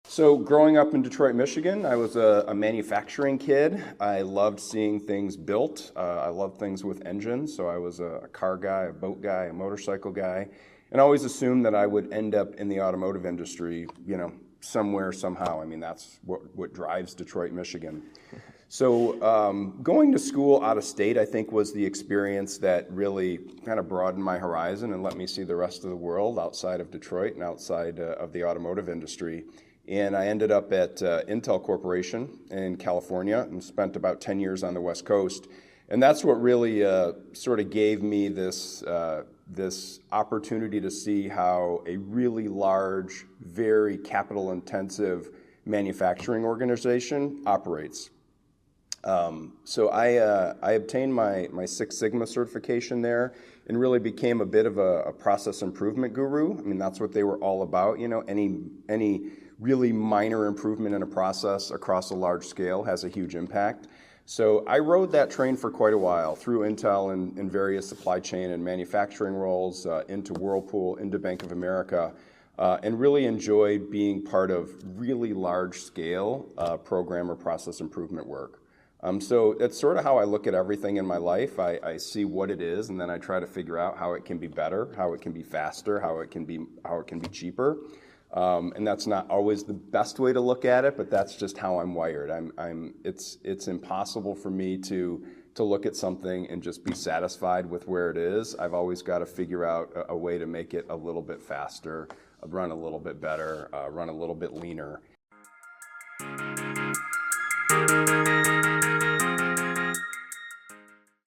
So growing up in Detroit, Michigan, I was a manufacturing kid. I loved seeing things built. I loved things with engines. So I was a car guy, a boat guy, a motorcycle guy, and always assumed that I would end up in the automotive industry, somewhere, somehow. I mean, that's what drives Detroit, Michigan. So going to school out of state, I think, was the experience that really kind of broadened my horizon and let me see the rest of the world outside of Detroit and outside of the automotive industry. And I ended up at Intel Corporation in California and spent about 10 years on the West Coast. And that's what really sort of gave me this opportunity to see how a really large, very capital-intensive manufacturing organization operates. So I obtained my Six Sigma certification there and really became a bit of a process improvement guru. I mean, that's what they were all about. Any really minor improvement in a process across a large scale has a huge impact. So I rode that train for quite a while through Intel and in various supply chain and manufacturing roles, into Whirlpool, into Bank of America, and really enjoyed being part of really large scale program or process improvement work. So that's sort of how I look at everything in my life. I see what it is, and then I try to figure out how it can be better, how it can be faster, how it can be cheaper. And that's not always the best way to look at it, but that's just how I'm wired. It's impossible for me to look at something and just be satisfied with where it is. I've always got to figure out a way to make it a little bit faster, run a little bit better, run a little bit leaner.